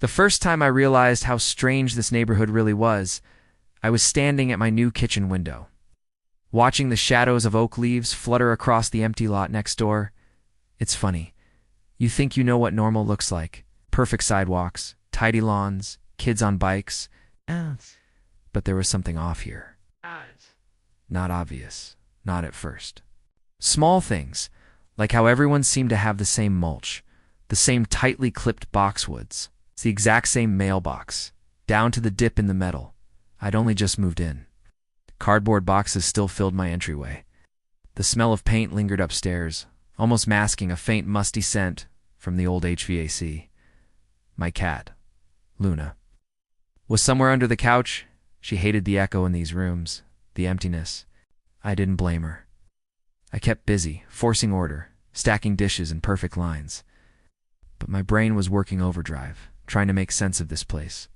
The first time I realized how strange this neighborhood really was, I was standing at my new kitchen window, watching the shadows of oak leaves flutter across the empty lot next door. It's funny. You think you know what normal looks like. Perfect sidewalks, tidy lawns, kids on bikes. But there was something off here. Not obvious. Not at first. Small things, like how everyone seemed to have the same mulch, the same tightly clipped boxwoods. It's the exact same mailbox, down to the dip in the metal. I'd only just moved in. Cardboard boxes still filled my entryway. The smell of paint lingered upstairs, almost masking a faint musty scent from the old HVAC. My cat, Luna, was somewhere under the couch. She hated the echo in these rooms, the emptiness. I didn't blame her. I kept busy, forcing order, stacking dishes in perfect lines. But my brain was working overdrive, trying to make sense of this place.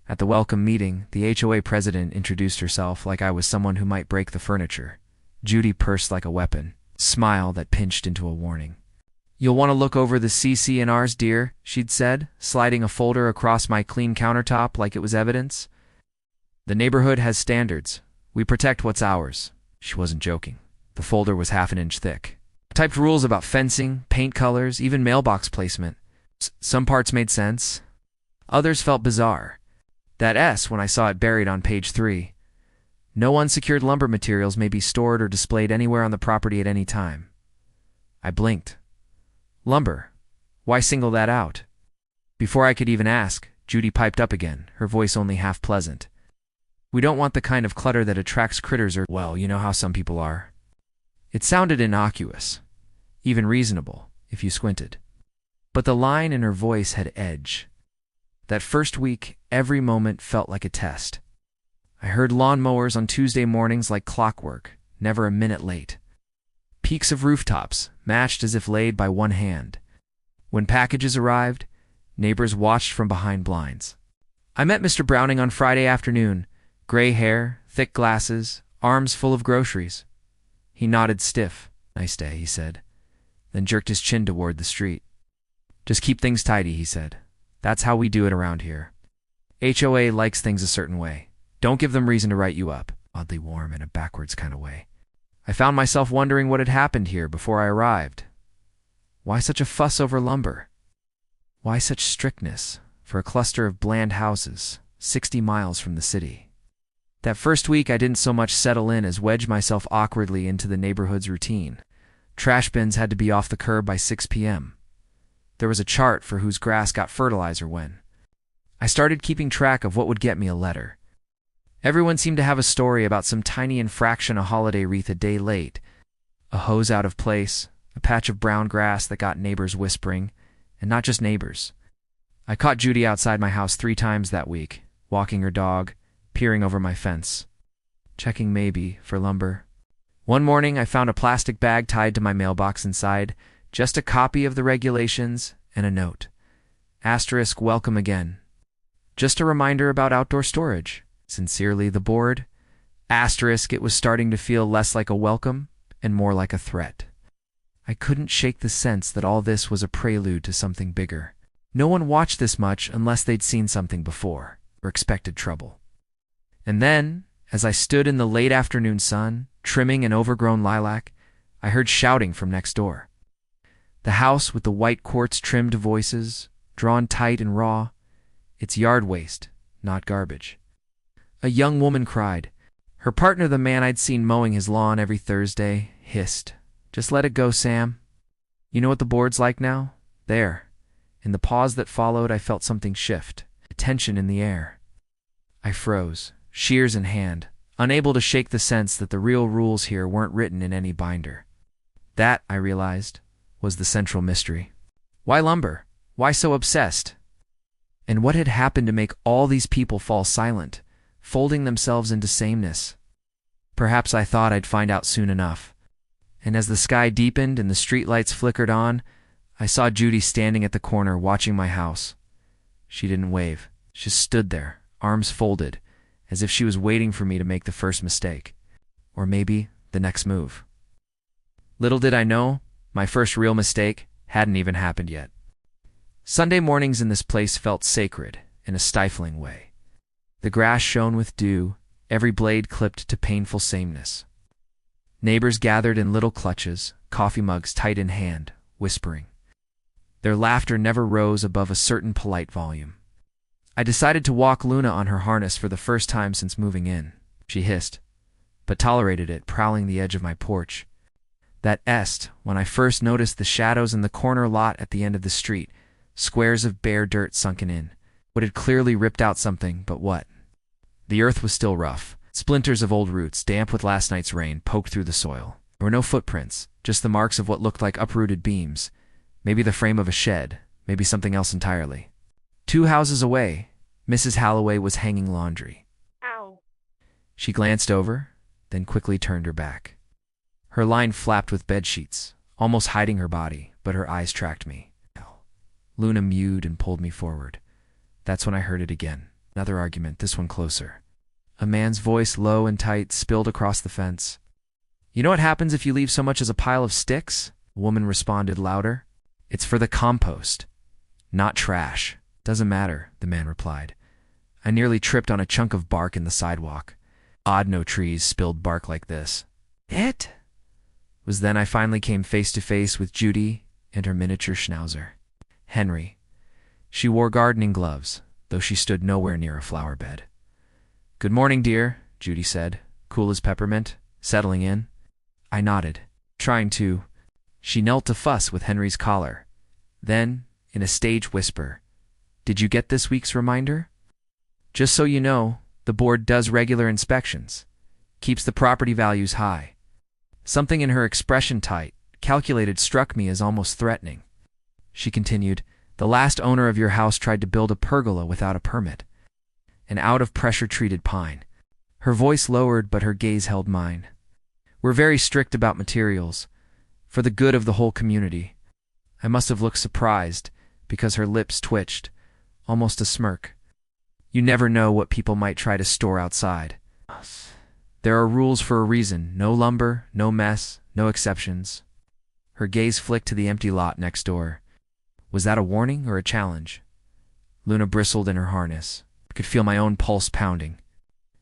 At the welcome meeting, the HOA president introduced herself like I was someone who might break the furniture. Judy pursed like a weapon, smile that pinched into a warning. "You'll want to look over the CC&Rs, dear," she'd said, sliding a folder across my clean countertop like it was evidence. "The neighborhood has standards. We protect what's ours." She wasn't joking. The folder was half an inch thick. Typed rules about fencing, paint colors, even mailbox placement. Some parts made sense. Others felt bizarre. That S when I saw it buried on page 3. No unsecured lumber materials may be stored or displayed anywhere on the property at any time. I blinked. Lumber. Why single that out? Before I could even ask, Judy piped up again, her voice only half pleasant. "We don't want the kind of clutter that attracts critters or, well, you know how some people are." It sounded innocuous, even reasonable, if you squinted. But the line in her voice had edge. That first week, every moment felt like a test. I heard lawnmowers on Tuesday mornings like clockwork, never a minute late. Peaks of rooftops, matched as if laid by one hand. When packages arrived, neighbors watched from behind blinds. I met Mr. Browning on Friday afternoon. Gray hair, thick glasses, arms full of groceries. He nodded stiff. "Nice day," he said, then jerked his chin toward the street. "Just keep things tidy," he said. "That's how we do it around here. HOA likes things a certain way. Don't give them reason to write you up." Oddly warm in a backwards kind of way. I found myself wondering what had happened here before I arrived. Why such a fuss over lumber? Why such strictness for a cluster of bland houses 60 miles from the city? That first week I didn't so much settle in as wedge myself awkwardly into the neighborhood's routine. Trash bins had to be off the curb by 6 p.m. There was a chart for whose grass got fertilizer when. I started keeping track of what would get me a letter. Everyone seemed to have a story about some tiny infraction, a holiday wreath a day late, a hose out of place, a patch of brown grass that got neighbors whispering, and not just neighbors. I caught Judy outside my house 3 times that week, walking her dog, peering over my fence, checking maybe for lumber. One morning I found a plastic bag tied to my mailbox inside, just a copy of the regulations and a note. Asterisk, welcome again. Just a reminder about outdoor storage. Sincerely, the board. Asterisk, it was starting to feel less like a welcome and more like a threat. I couldn't shake the sense that all this was a prelude to something bigger. No one watched this much unless they'd seen something before or expected trouble. And then, as I stood in the late afternoon sun, trimming an overgrown lilac, I heard shouting from next door. The house with the white quartz trimmed voices, drawn tight and raw, its yard waste, not garbage. A young woman cried. Her partner, the man I'd seen mowing his lawn every Thursday, hissed, "Just let it go, Sam. You know what the board's like now?" There. In the pause that followed, I felt something shift, a tension in the air. I froze, shears in hand, unable to shake the sense that the real rules here weren't written in any binder. That, I realized, was the central mystery. Why lumber? Why so obsessed? And what had happened to make all these people fall silent, folding themselves into sameness? Perhaps I thought I'd find out soon enough. And as the sky deepened and the streetlights flickered on, I saw Judy standing at the corner watching my house. She didn't wave. She just stood there, arms folded, as if she was waiting for me to make the first mistake. Or maybe the next move. Little did I know, my first real mistake hadn't even happened yet. Sunday mornings in this place felt sacred in a stifling way. The grass shone with dew, every blade clipped to painful sameness. Neighbors gathered in little clutches, coffee mugs tight in hand, whispering. Their laughter never rose above a certain polite volume. I decided to walk Luna on her harness for the first time since moving in. She hissed, but tolerated it, prowling the edge of my porch. That est, when I first noticed the shadows in the corner lot at the end of the street, squares of bare dirt sunken in. What had clearly ripped out something, but what? The earth was still rough. Splinters of old roots, damp with last night's rain, poked through the soil. There were no footprints, just the marks of what looked like uprooted beams. Maybe the frame of a shed, maybe something else entirely. 2 houses away, Mrs. Halloway was hanging laundry. Ow. She glanced over, then quickly turned her back. Her line flapped with bedsheets, almost hiding her body, but her eyes tracked me. Luna mewed and pulled me forward. That's when I heard it again. Another argument, this one closer. A man's voice, low and tight, spilled across the fence. You know what happens if you leave so much as a pile of sticks? A woman responded louder. It's for the compost, not trash. Doesn't matter, the man replied. I nearly tripped on a chunk of bark in the sidewalk. Odd no trees spilled bark like this. It was then I finally came face to face with Judy and her miniature schnauzer, Henry. She wore gardening gloves, though she stood nowhere near a flower bed. Good morning, dear, Judy said, cool as peppermint, settling in. I nodded, trying to. She knelt to fuss with Henry's collar. Then, in a stage whisper, did you get this week's reminder? Just so you know, the board does regular inspections, keeps the property values high. Something in her expression, tight, calculated, struck me as almost threatening. She continued, the last owner of your house tried to build a pergola without a permit. An out-of-pressure treated pine. Her voice lowered, but her gaze held mine. We're very strict about materials, for the good of the whole community. I must have looked surprised, because her lips twitched, almost a smirk. You never know what people might try to store outside. There are rules for a reason. No lumber, no mess, no exceptions. Her gaze flicked to the empty lot next door. Was that a warning or a challenge? Luna bristled in her harness. I could feel my own pulse pounding.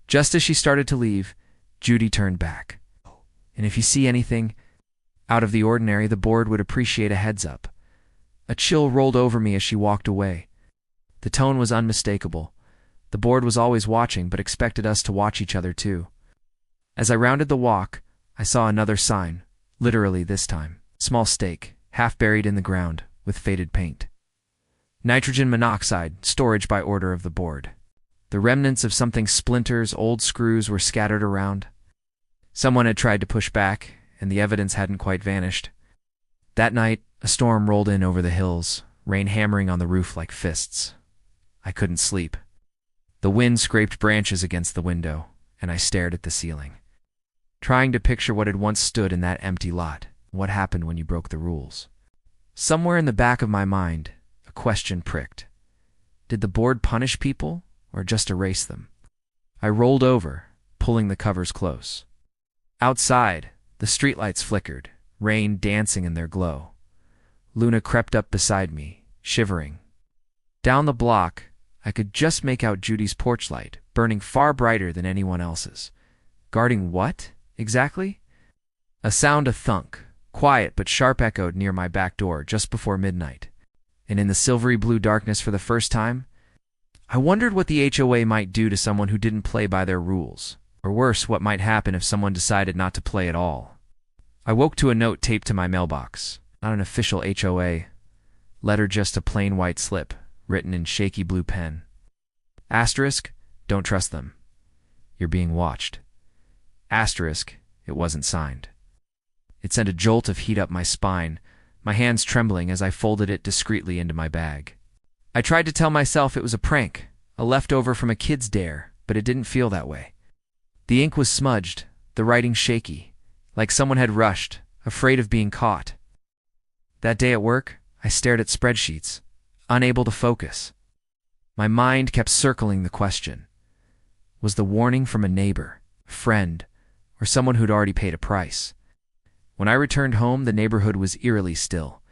Just as she started to leave, Judy turned back. And if you see anything out of the ordinary, the board would appreciate a heads up. A chill rolled over me as she walked away. The tone was unmistakable. The board was always watching, but expected us to watch each other too. As I rounded the walk, I saw another sign, literally this time. Small stake, half buried in the ground, with faded paint. Nitrogen monoxide, storage by order of the board. The remnants of something, splinters, old screws, were scattered around. Someone had tried to push back, and the evidence hadn't quite vanished. That night, a storm rolled in over the hills, rain hammering on the roof like fists. I couldn't sleep. The wind scraped branches against the window, and I stared at the ceiling, trying to picture what had once stood in that empty lot, what happened when you broke the rules. Somewhere in the back of my mind, a question pricked. Did the board punish people, or just erase them? I rolled over, pulling the covers close. Outside, the streetlights flickered, rain dancing in their glow. Luna crept up beside me, shivering. Down the block, I could just make out Judy's porch light, burning far brighter than anyone else's. Guarding what, exactly? A sound, a thunk, quiet but sharp, echoed near my back door just before midnight. And in the silvery blue darkness, for the first time, I wondered what the HOA might do to someone who didn't play by their rules. Or worse, what might happen if someone decided not to play at all. I woke to a note taped to my mailbox. Not an official HOA letter, just a plain white slip, written in shaky blue pen. Asterisk, don't trust them. You're being watched. Asterisk, it wasn't signed. It sent a jolt of heat up my spine, my hands trembling as I folded it discreetly into my bag. I tried to tell myself it was a prank, a leftover from a kid's dare, but it didn't feel that way. The ink was smudged, the writing shaky, like someone had rushed, afraid of being caught. That day at work, I stared at spreadsheets, unable to focus. My mind kept circling the question. Was the warning from a neighbor, friend, or someone who'd already paid a price? When I returned home, the neighborhood was eerily still.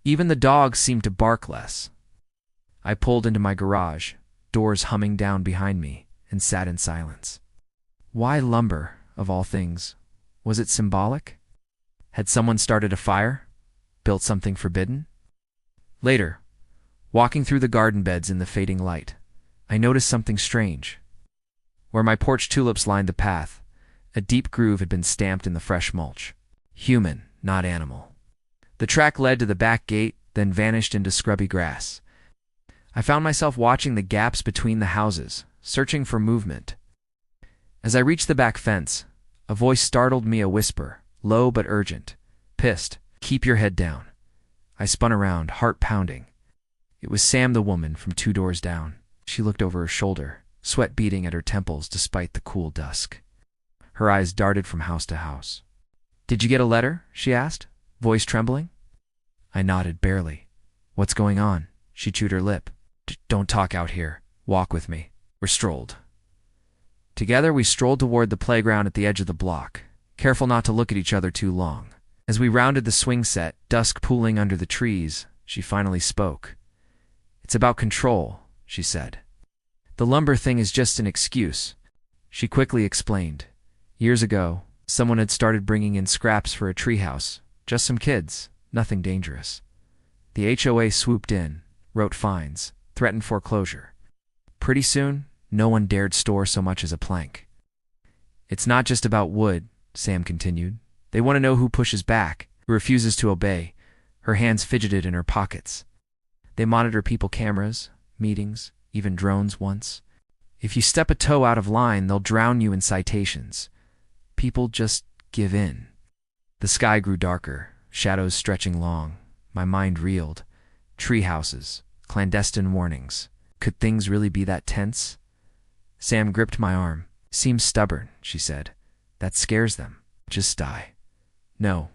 Even the dogs seemed to bark less. I pulled into my garage, doors humming down behind me, and sat in silence. Why lumber, of all things? Was it symbolic? Had someone started a fire? Built something forbidden? Later, walking through the garden beds in the fading light, I noticed something strange. Where my porch tulips lined the path, a deep groove had been stamped in the fresh mulch. Human, not animal. The track led to the back gate, then vanished into scrubby grass. I found myself watching the gaps between the houses, searching for movement. As I reached the back fence, a voice startled me, a whisper, low but urgent. Pissed. Keep your head down. I spun around, heart pounding. It was Sam, the woman from 2 doors down. She looked over her shoulder, sweat beading at her temples despite the cool dusk. Her eyes darted from house to house. Did you get a letter? She asked, voice trembling. I nodded, barely. What's going on? She chewed her lip. Don't talk out here. Walk with me. We strolled. Together we strolled toward the playground at the edge of the block, careful not to look at each other too long. As we rounded the swing set, dusk pooling under the trees, she finally spoke. It's about control, she said. The lumber thing is just an excuse. She quickly explained. Years ago, someone had started bringing in scraps for a treehouse. Just some kids, nothing dangerous. The HOA swooped in, wrote fines, threatened foreclosure. Pretty soon, no one dared store so much as a plank. It's not just about wood, Sam continued. They want to know who pushes back, who refuses to obey. Her hands fidgeted in her pockets. They monitor people, cameras, meetings, even drones once. If you step a toe out of line, they'll drown you in citations. People just give in. The sky grew darker, shadows stretching long. My mind reeled. Tree houses, clandestine warnings. Could things really be that tense? Sam gripped my arm. Seems stubborn, she said. That scares them. Just die. No,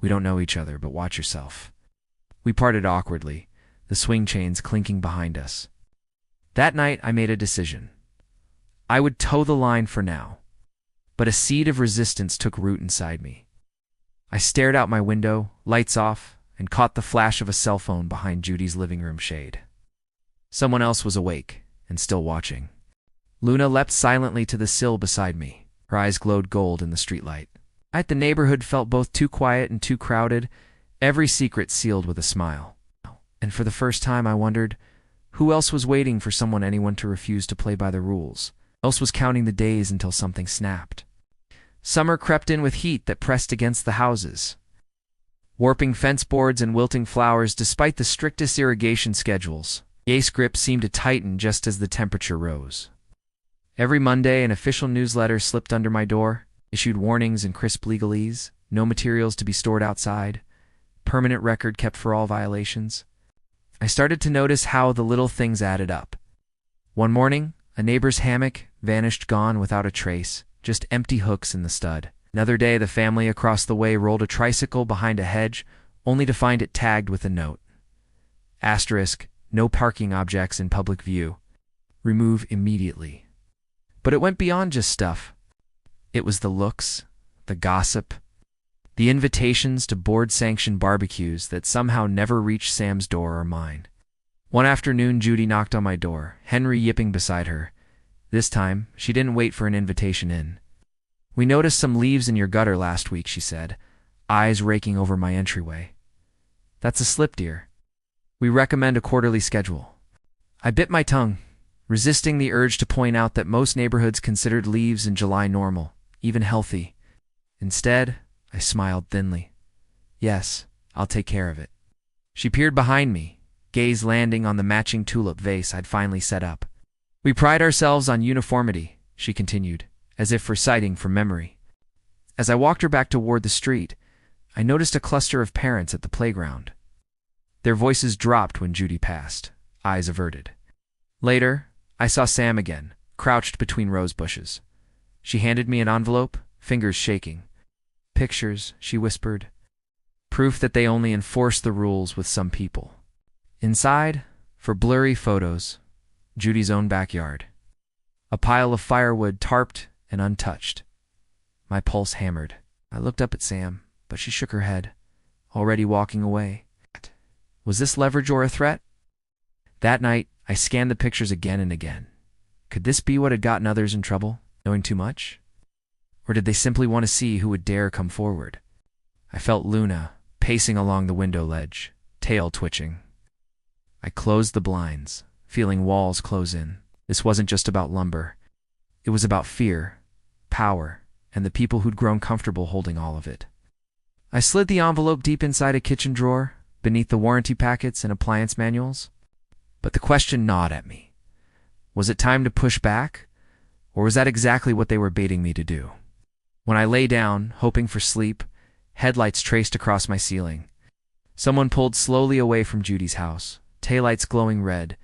we don't know each other, but watch yourself. We parted awkwardly, the swing chains clinking behind us. That night I made a decision. I would toe the line for now, but a seed of resistance took root inside me. I stared out my window, lights off, and caught the flash of a cell phone behind Judy's living room shade. Someone else was awake and still watching. Luna leapt silently to the sill beside me. Her eyes glowed gold in the streetlight. The neighborhood felt both too quiet and too crowded, every secret sealed with a smile. And for the first time I wondered, who else was waiting for anyone to refuse to play by the rules? Who else was counting the days until something snapped? Summer crept in with heat that pressed against the houses, warping fence boards and wilting flowers despite the strictest irrigation schedules. The ice grip seemed to tighten just as the temperature rose. Every Monday, an official newsletter slipped under my door, issued warnings in crisp legalese, no materials to be stored outside, permanent record kept for all violations. I started to notice how the little things added up. One morning, a neighbor's hammock vanished, gone without a trace, just empty hooks in the stud. Another day, the family across the way rolled a tricycle behind a hedge, only to find it tagged with a note. Asterisk, no parking objects in public view. Remove immediately. But it went beyond just stuff. It was the looks, the gossip, the invitations to board-sanctioned barbecues that somehow never reached Sam's door or mine. One afternoon, Judy knocked on my door, Henry yipping beside her. This time, she didn't wait for an invitation in. We noticed some leaves in your gutter last week, she said, eyes raking over my entryway. That's a slip, dear. We recommend a quarterly schedule. I bit my tongue, resisting the urge to point out that most neighborhoods considered leaves in July normal, even healthy. Instead, I smiled thinly. Yes, I'll take care of it. She peered behind me, gaze landing on the matching tulip vase I'd finally set up. We pride ourselves on uniformity, she continued, as if reciting from memory. As I walked her back toward the street, I noticed a cluster of parents at the playground. Their voices dropped when Judy passed, eyes averted. Later, I saw Sam again, crouched between rose bushes. She handed me an envelope, fingers shaking. Pictures, she whispered. Proof that they only enforce the rules with some people. Inside, for blurry photos, Judy's own backyard. A pile of firewood tarped and untouched. My pulse hammered. I looked up at Sam, but she shook her head, already walking away. Was this leverage or a threat? That night, I scanned the pictures again and again. Could this be what had gotten others in trouble, knowing too much? Or did they simply want to see who would dare come forward? I felt Luna, pacing along the window ledge, tail twitching. I closed the blinds, feeling walls close in. This wasn't just about lumber. It was about fear, power, and the people who'd grown comfortable holding all of it. I slid the envelope deep inside a kitchen drawer, beneath the warranty packets and appliance manuals. But the question gnawed at me. Was it time to push back? Or was that exactly what they were baiting me to do? When I lay down, hoping for sleep, headlights traced across my ceiling. Someone pulled slowly away from Judy's house, taillights glowing red,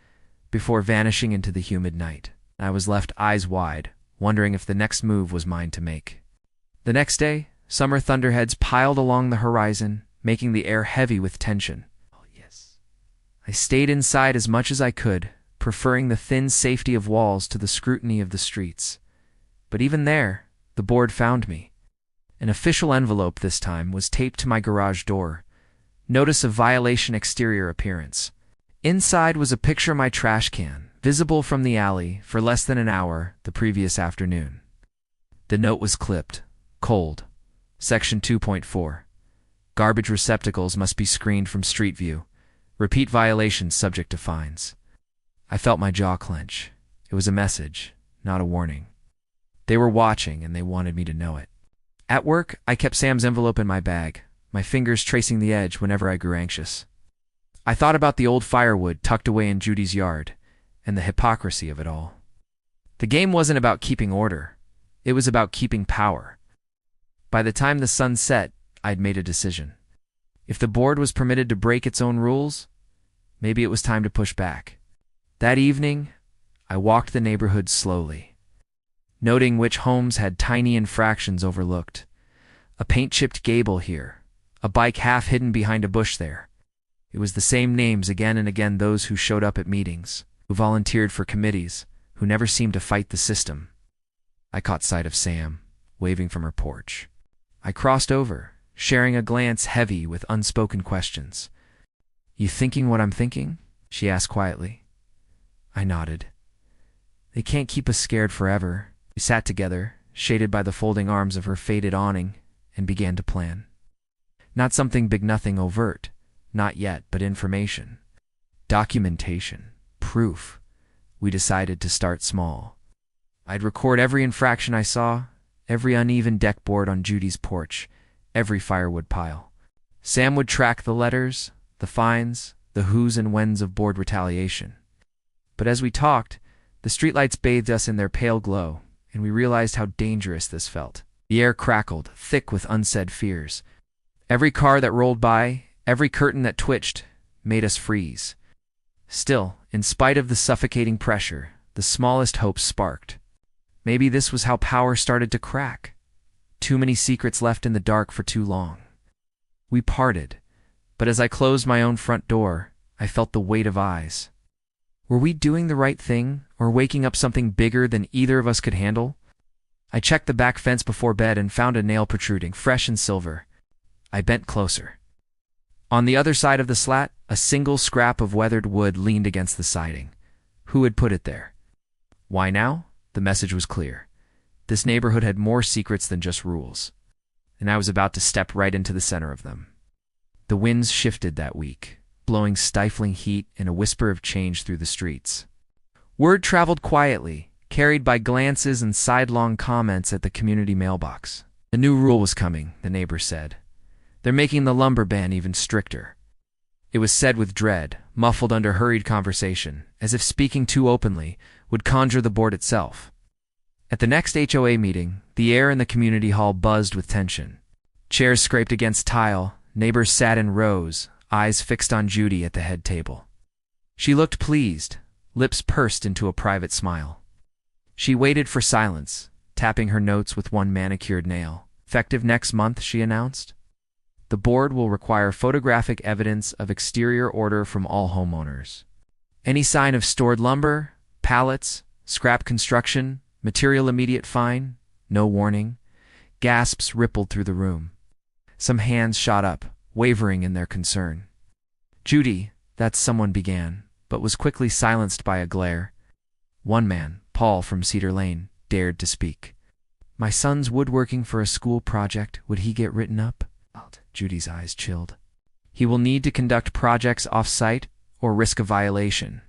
before vanishing into the humid night. I was left eyes wide, wondering if the next move was mine to make. The next day, summer thunderheads piled along the horizon, making the air heavy with tension. Oh, yes. I stayed inside as much as I could, preferring the thin safety of walls to the scrutiny of the streets. But even there, the board found me. An official envelope this time was taped to my garage door. Notice of violation exterior appearance. Inside was a picture of my trash can, visible from the alley for less than an hour the previous afternoon. The note was clipped, cold. Section 2.4. Garbage receptacles must be screened from street view. Repeat violations subject to fines. I felt my jaw clench. It was a message, not a warning. They were watching, and they wanted me to know it. At work, I kept Sam's envelope in my bag, my fingers tracing the edge whenever I grew anxious. I thought about the old firewood tucked away in Judy's yard, and the hypocrisy of it all. The game wasn't about keeping order. It was about keeping power. By the time the sun set, I'd made a decision. If the board was permitted to break its own rules, maybe it was time to push back. That evening, I walked the neighborhood slowly, noting which homes had tiny infractions overlooked. A paint-chipped gable here, a bike half hidden behind a bush there. It was the same names again and again, those who showed up at meetings, who volunteered for committees, who never seemed to fight the system. I caught sight of Sam, waving from her porch. I crossed over, sharing a glance heavy with unspoken questions. "You thinking what I'm thinking?" she asked quietly. I nodded. They can't keep us scared forever. We sat together, shaded by the folding arms of her faded awning, and began to plan. Not something big, nothing overt. Not yet, but information. Documentation. Proof. We decided to start small. I'd record every infraction I saw, every uneven deck board on Judy's porch, every firewood pile. Sam would track the letters, the fines, the whos and whens of board retaliation. But as we talked, the streetlights bathed us in their pale glow, and we realized how dangerous this felt. The air crackled, thick with unsaid fears. Every car that rolled by, every curtain that twitched, made us freeze. Still, in spite of the suffocating pressure, the smallest hopes sparked. Maybe this was how power started to crack. Too many secrets left in the dark for too long. We parted, but as I closed my own front door, I felt the weight of eyes. Were we doing the right thing, or waking up something bigger than either of us could handle? I checked the back fence before bed and found a nail protruding, fresh and silver. I bent closer. On the other side of the slat, a single scrap of weathered wood leaned against the siding. Who had put it there? Why now? The message was clear. This neighborhood had more secrets than just rules, and I was about to step right into the center of them. The winds shifted that week, blowing stifling heat and a whisper of change through the streets. Word traveled quietly, carried by glances and sidelong comments at the community mailbox. A new rule was coming, the neighbor said. They're making the lumber ban even stricter. It was said with dread, muffled under hurried conversation, as if speaking too openly would conjure the board itself. At the next HOA meeting, the air in the community hall buzzed with tension. Chairs scraped against tile, neighbors sat in rows, eyes fixed on Judy at the head table. She looked pleased, lips pursed into a private smile. She waited for silence, tapping her notes with one manicured nail. Effective next month, she announced. The board will require photographic evidence of exterior order from all homeowners. Any sign of stored lumber, pallets, scrap construction, material immediate fine, no warning. Gasps rippled through the room. Some hands shot up, wavering in their concern. Judy, that someone began, but was quickly silenced by a glare. One man, Paul from Cedar Lane, dared to speak. "My son's woodworking for a school project. Would he get written up?" Judy's eyes chilled. "He will need to conduct projects off-site or risk a violation,"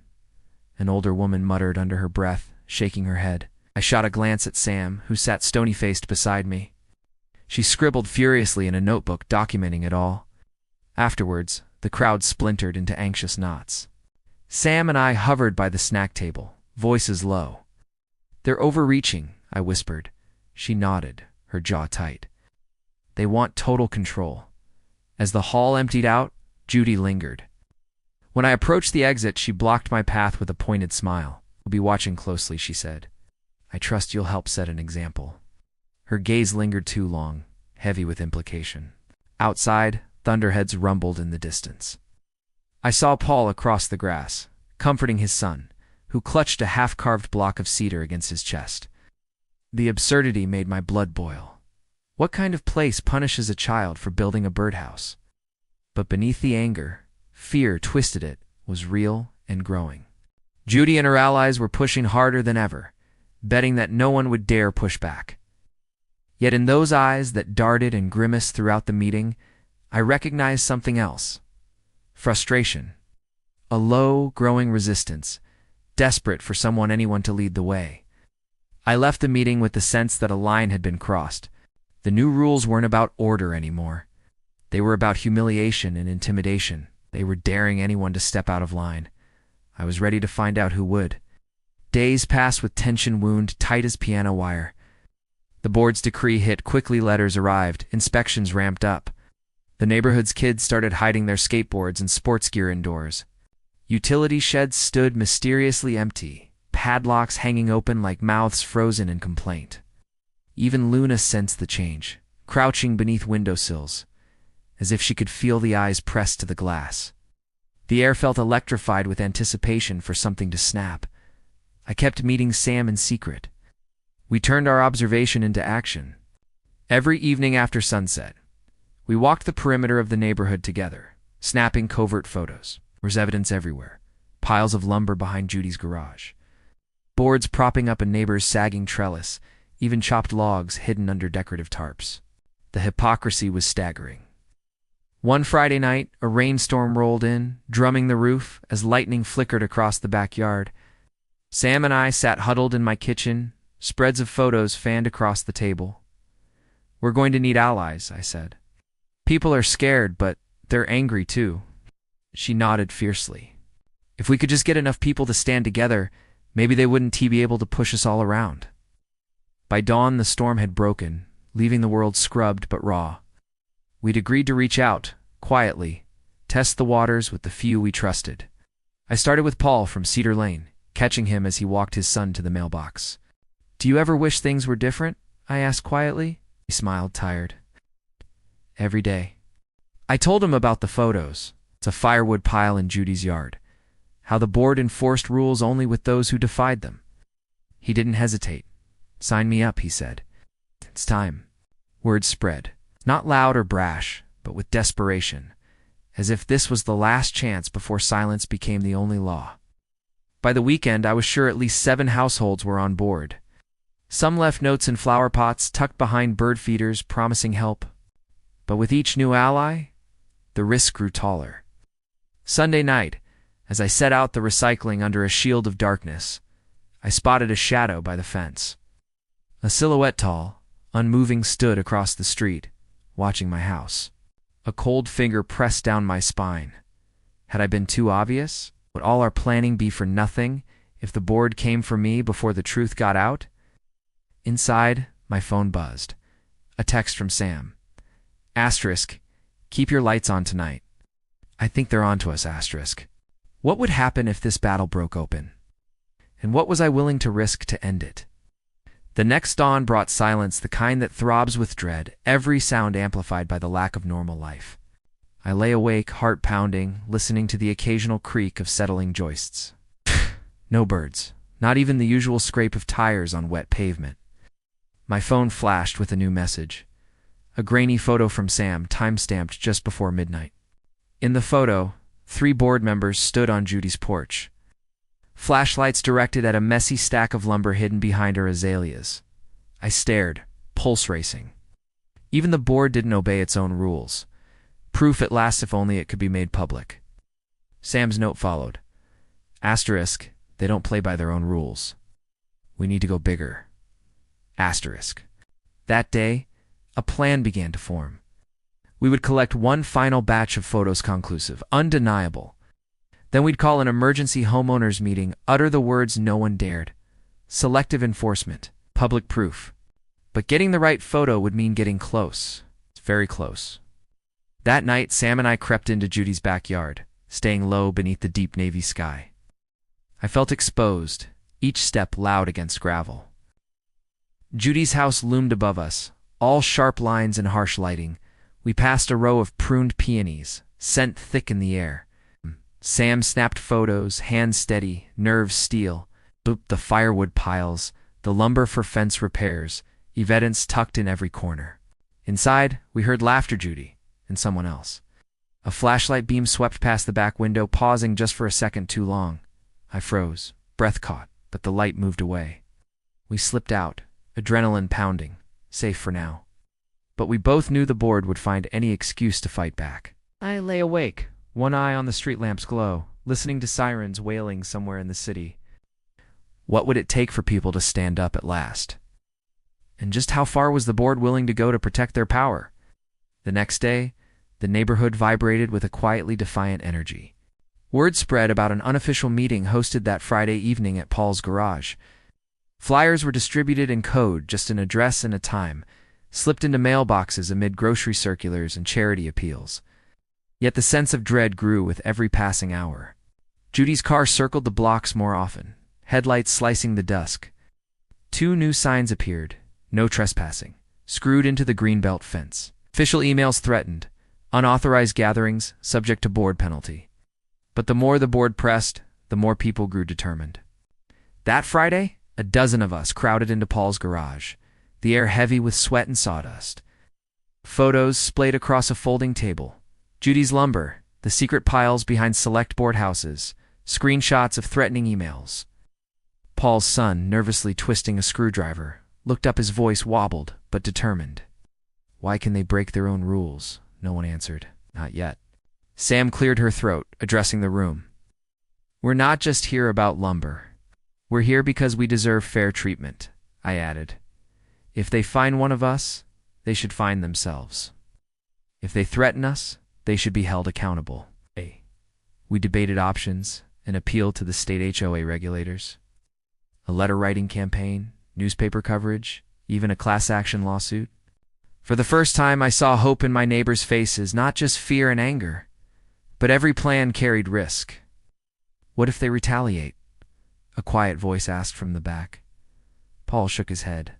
an older woman muttered under her breath, shaking her head. I shot a glance at Sam, who sat stony-faced beside me. She scribbled furiously in a notebook, documenting it all. Afterwards, the crowd splintered into anxious knots. Sam and I hovered by the snack table, voices low. "They're overreaching," I whispered. She nodded, her jaw tight. "They want total control." As the hall emptied out, Judy lingered. When I approached the exit, she blocked my path with a pointed smile. "We'll be watching closely," she said. "I trust you'll help set an example." Her gaze lingered too long, heavy with implication. Outside, thunderheads rumbled in the distance. I saw Paul across the grass, comforting his son, who clutched a half-carved block of cedar against his chest. The absurdity made my blood boil. What kind of place punishes a child for building a birdhouse? But beneath the anger, fear twisted it, was real and growing. Judy and her allies were pushing harder than ever, betting that no one would dare push back. Yet in those eyes that darted and grimaced throughout the meeting, I recognized something else. Frustration. A low, growing resistance, desperate for anyone to lead the way. I left the meeting with the sense that a line had been crossed. The new rules weren't about order anymore. They were about humiliation and intimidation. They were daring anyone to step out of line. I was ready to find out who would. Days passed with tension wound tight as piano wire. The board's decree hit quickly, letters arrived, inspections ramped up. The neighborhood's kids started hiding their skateboards and sports gear indoors. Utility sheds stood mysteriously empty, padlocks hanging open like mouths frozen in complaint. Even Luna sensed the change, crouching beneath windowsills, as if she could feel the eyes pressed to the glass. The air felt electrified with anticipation for something to snap. I kept meeting Sam in secret. We turned our observation into action. Every evening after sunset, we walked the perimeter of the neighborhood together, snapping covert photos. There was evidence everywhere. Piles of lumber behind Judy's garage. Boards propping up a neighbor's sagging trellis, even chopped logs hidden under decorative tarps. The hypocrisy was staggering. One Friday night, a rainstorm rolled in, drumming the roof as lightning flickered across the backyard. Sam and I sat huddled in my kitchen, spreads of photos fanned across the table. "We're going to need allies," I said. "People are scared, but they're angry too." She nodded fiercely. "If we could just get enough people to stand together, maybe they wouldn't be able to push us all around." By dawn, the storm had broken, leaving the world scrubbed but raw. We'd agreed to reach out, quietly, test the waters with the few we trusted. I started with Paul from Cedar Lane, catching him as he walked his son to the mailbox. "Do you ever wish things were different?" I asked quietly. He smiled, tired. "Every day." I told him about the photos. It's a firewood pile in Judy's yard. How the board enforced rules only with those who defied them. He didn't hesitate. "Sign me up," he said. "It's time." Word spread, not loud or brash, but with desperation, as if this was the last chance before silence became the only law. By the weekend, I was sure at least 7 households were on board. Some left notes in flower pots tucked behind bird feeders promising help. But with each new ally, the risk grew taller. Sunday night, as I set out the recycling under a shield of darkness, I spotted a shadow by the fence. A silhouette tall, unmoving, stood across the street, watching my house. A cold finger pressed down my spine. Had I been too obvious? Would all our planning be for nothing if the board came for me before the truth got out? Inside, my phone buzzed. A text from Sam. Asterisk, keep your lights on tonight. I think they're on to us, asterisk. What would happen if this battle broke open? And what was I willing to risk to end it? The next dawn brought silence, the kind that throbs with dread, every sound amplified by the lack of normal life. I lay awake, heart pounding, listening to the occasional creak of settling joists. No birds, not even the usual scrape of tires on wet pavement. My phone flashed with a new message. A grainy photo from Sam, time-stamped just before midnight. In the photo, 3 board members stood on Judy's porch, flashlights directed at a messy stack of lumber hidden behind her azaleas. I stared, pulse racing. Even the board didn't obey its own rules. Proof at last, if only it could be made public. Sam's note followed. Asterisk, they don't play by their own rules. We need to go bigger. Asterisk. That day, a plan began to form. We would collect one final batch of photos, conclusive, undeniable. Then we'd call an emergency homeowners meeting, utter the words no one dared. Selective enforcement, public proof. But getting the right photo would mean getting close. Very close. That night, Sam and I crept into Judy's backyard, staying low beneath the deep navy sky. I felt exposed, each step loud against gravel. Judy's house loomed above us, all sharp lines and harsh lighting. We passed a row of pruned peonies, scent thick in the air. Sam snapped photos, hands steady, nerves steel, booped the firewood piles, the lumber for fence repairs, evidence tucked in every corner. Inside, we heard laughter, Judy, and someone else. A flashlight beam swept past the back window, pausing just for a second too long. I froze, breath caught, but the light moved away. We slipped out, adrenaline pounding, safe for now. But we both knew the board would find any excuse to fight back. I lay awake, one eye on the street lamp's glow, listening to sirens wailing somewhere in the city. What would it take for people to stand up at last? And just how far was the board willing to go to protect their power? The next day, the neighborhood vibrated with a quietly defiant energy. Word spread about an unofficial meeting hosted that Friday evening at Paul's garage. Flyers were distributed in code, just an address and a time, slipped into mailboxes amid grocery circulars and charity appeals. Yet the sense of dread grew with every passing hour. Judy's car circled the blocks more often, headlights slicing the dusk. 2 new signs appeared, no trespassing, screwed into the greenbelt fence. Official emails threatened, unauthorized gatherings, subject to board penalty. But the more the board pressed, the more people grew determined. That Friday, a dozen of us crowded into Paul's garage, the air heavy with sweat and sawdust. Photos splayed across a folding table. Judy's lumber, the secret piles behind select board houses, screenshots of threatening emails. Paul's son, nervously twisting a screwdriver, looked up, his voice wobbled, but determined. Why can they break their own rules? No one answered. Not yet. Sam cleared her throat, addressing the room. We're not just here about lumber. We're here because we deserve fair treatment, I added. If they find one of us, they should find themselves. If they threaten us, they should be held accountable. We debated options and appealed to the state HOA regulators. A letter-writing campaign, newspaper coverage, even a class action lawsuit. For the first time, I saw hope in my neighbors' faces, not just fear and anger, but every plan carried risk. What if they retaliate? A quiet voice asked from the back. Paul shook his head.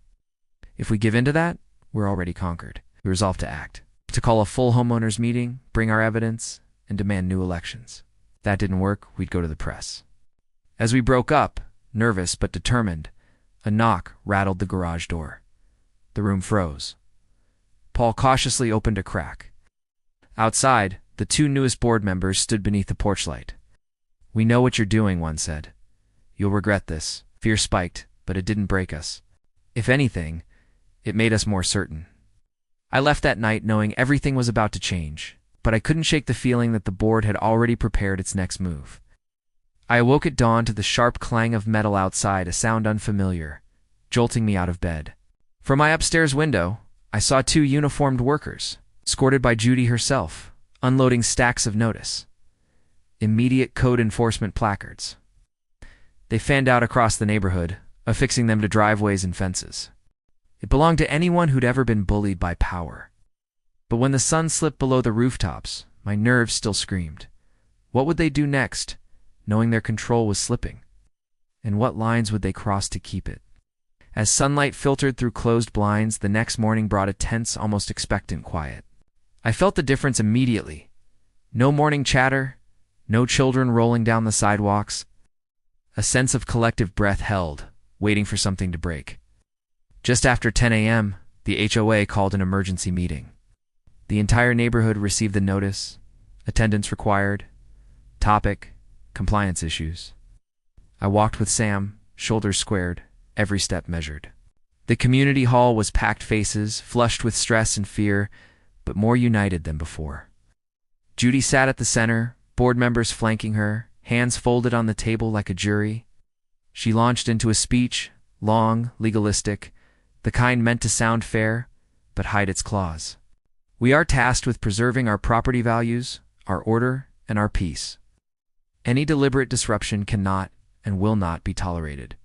If we give in to that, we're already conquered. We resolved to act, to call a full homeowners meeting, bring our evidence, and demand new elections. If that didn't work, we'd go to the press. As we broke up, nervous but determined, a knock rattled the garage door. The room froze. Paul cautiously opened a crack. Outside, the 2 newest board members stood beneath the porch light. We know what you're doing, one said. You'll regret this. Fear spiked, but it didn't break us. If anything, it made us more certain. I left that night knowing everything was about to change, but I couldn't shake the feeling that the board had already prepared its next move. I awoke at dawn to the sharp clang of metal outside, a sound unfamiliar, jolting me out of bed. From my upstairs window, I saw 2 uniformed workers, escorted by Judy herself, unloading stacks of notice. Immediate code enforcement placards. They fanned out across the neighborhood, affixing them to driveways and fences. It belonged to anyone who'd ever been bullied by power. But when the sun slipped below the rooftops, my nerves still screamed. What would they do next, knowing their control was slipping? And what lines would they cross to keep it? As sunlight filtered through closed blinds, the next morning brought a tense, almost expectant quiet. I felt the difference immediately. No morning chatter, no children rolling down the sidewalks. A sense of collective breath held, waiting for something to break. Just after 10 a.m., the HOA called an emergency meeting. The entire neighborhood received the notice, attendance required, topic, compliance issues. I walked with Sam, shoulders squared, every step measured. The community hall was packed faces, flushed with stress and fear, but more united than before. Judy sat at the center, board members flanking her, hands folded on the table like a jury. She launched into a speech, long, legalistic, the kind meant to sound fair, but hide its claws. We are tasked with preserving our property values, our order, and our peace. Any deliberate disruption cannot and will not be tolerated.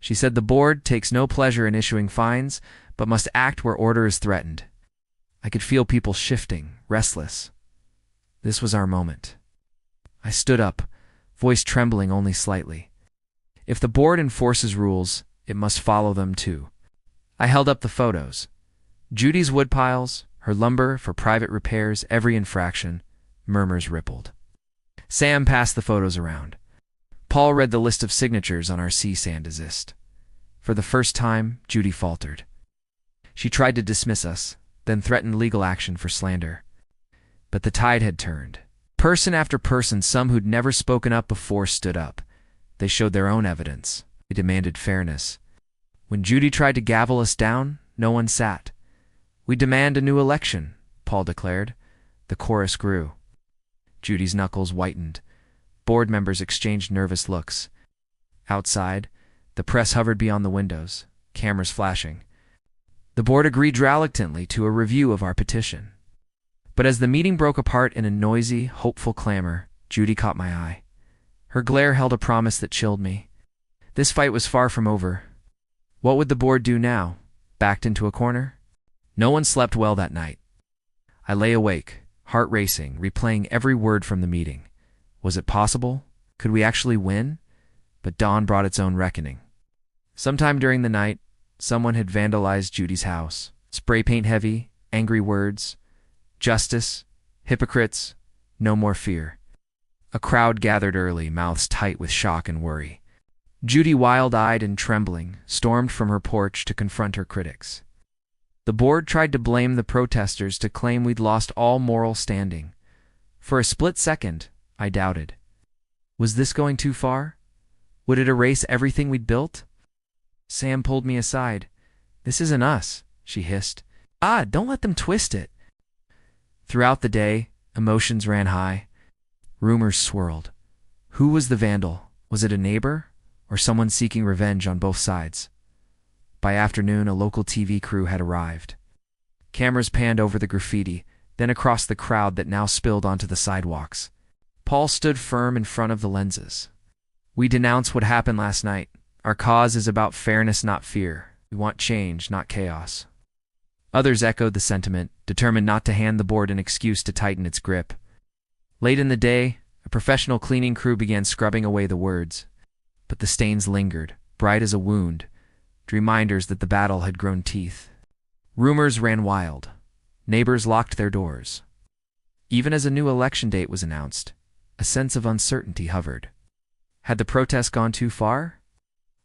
She said the board takes no pleasure in issuing fines, but must act where order is threatened. I could feel people shifting, restless. This was our moment. I stood up, voice trembling only slightly. If the board enforces rules, it must follow them too. I held up the photos. Judy's woodpiles, her lumber for private repairs, every infraction. Murmurs rippled. Sam passed the photos around. Paul read the list of signatures on our cease and desist. For the first time, Judy faltered. She tried to dismiss us, then threatened legal action for slander. But the tide had turned. Person after person, some who'd never spoken up before, stood up. They showed their own evidence. They demanded fairness. When Judy tried to gavel us down, no one sat. We demand a new election, Paul declared. The chorus grew. Judy's knuckles whitened. Board members exchanged nervous looks. Outside, the press hovered beyond the windows, cameras flashing. The board agreed reluctantly to a review of our petition. But as the meeting broke apart in a noisy, hopeful clamor, Judy caught my eye. Her glare held a promise that chilled me. This fight was far from over. What would the board do now? Backed into a corner? No one slept well that night. I lay awake, heart racing, replaying every word from the meeting. Was it possible? Could we actually win? But dawn brought its own reckoning. Sometime during the night, someone had vandalized Judy's house. Spray paint heavy, angry words. Justice, hypocrites, no more fear. A crowd gathered early, mouths tight with shock and worry. Judy, wild-eyed and trembling, stormed from her porch to confront her critics. The board tried to blame the protesters, to claim we'd lost all moral standing. For a split second, I doubted. Was this going too far? Would it erase everything we'd built? Sam pulled me aside. "This isn't us," she hissed. Don't let them twist it." Throughout the day, emotions ran high. Rumors swirled. Who was the vandal? Was it a neighbor? Or someone seeking revenge on both sides? By afternoon, a local TV crew had arrived. Cameras panned over the graffiti, then across the crowd that now spilled onto the sidewalks. Paul stood firm in front of the lenses. "We denounce what happened last night. Our cause is about fairness, not fear. We want change, not chaos." Others echoed the sentiment, determined not to hand the board an excuse to tighten its grip. Late in the day, a professional cleaning crew began scrubbing away the words. But the stains lingered, bright as a wound, reminders that the battle had grown teeth. Rumors ran wild. Neighbors locked their doors. Even as a new election date was announced, a sense of uncertainty hovered. Had the protest gone too far?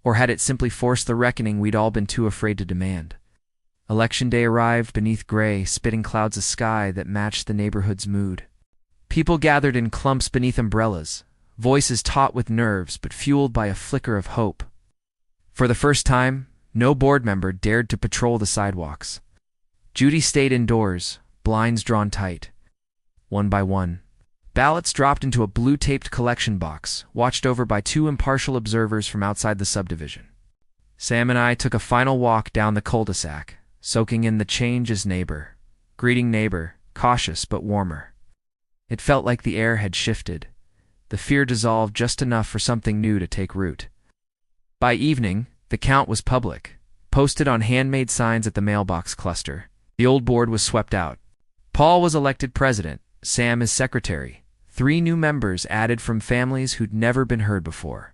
Or had it simply forced the reckoning we'd all been too afraid to demand? Election day arrived beneath gray, spitting clouds of sky that matched the neighborhood's mood. People gathered in clumps beneath umbrellas, voices taut with nerves but fueled by a flicker of hope. For the first time, no board member dared to patrol the sidewalks. Judy stayed indoors, blinds drawn tight. One by one, ballots dropped into a blue-taped collection box, watched over by two impartial observers from outside the subdivision. Sam and I took a final walk down the cul-de-sac, soaking in the change as neighbor, greeting neighbor, cautious but warmer. It felt like the air had shifted. The fear dissolved just enough for something new to take root. By evening, the count was public, posted on handmade signs at the mailbox cluster. The old board was swept out. Paul was elected president, Sam as secretary. 3 new members added from families who'd never been heard before.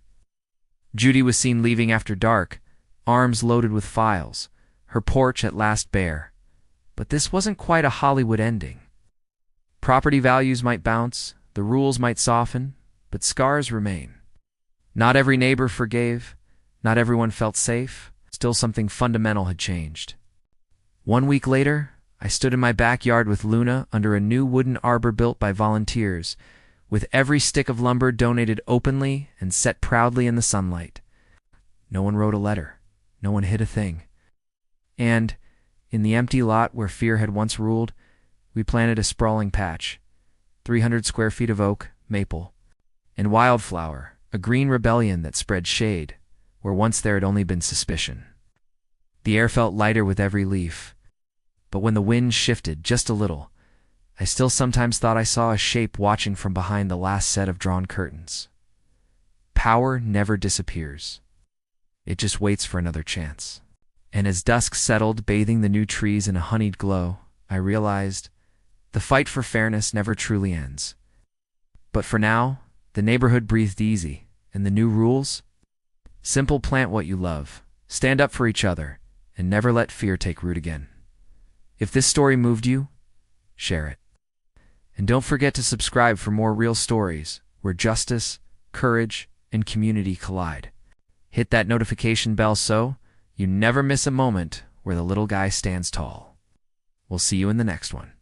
Judy was seen leaving after dark, arms loaded with files, her porch at last bare. But this wasn't quite a Hollywood ending. Property values might bounce, the rules might soften, but scars remain. Not every neighbor forgave, not everyone felt safe, still something fundamental had changed. 1 week later, I stood in my backyard with Luna under a new wooden arbor built by volunteers. with every stick of lumber donated openly and set proudly in the sunlight. No one wrote a letter. No one hid a thing. And, in the empty lot where fear had once ruled, we planted a sprawling patch, 300 square feet of oak, maple, and wildflower, a green rebellion that spread shade, where once there had only been suspicion. The air felt lighter with every leaf, but when the wind shifted just a little, I still sometimes thought I saw a shape watching from behind the last set of drawn curtains. Power never disappears. It just waits for another chance. And as dusk settled, bathing the new trees in a honeyed glow, I realized the fight for fairness never truly ends. But for now, the neighborhood breathed easy, and the new rules? Simple: plant what you love, stand up for each other, and never let fear take root again. If this story moved you, share it. And don't forget to subscribe for more real stories where justice, courage, and community collide. Hit that notification bell so you never miss a moment where the little guy stands tall. We'll see you in the next one.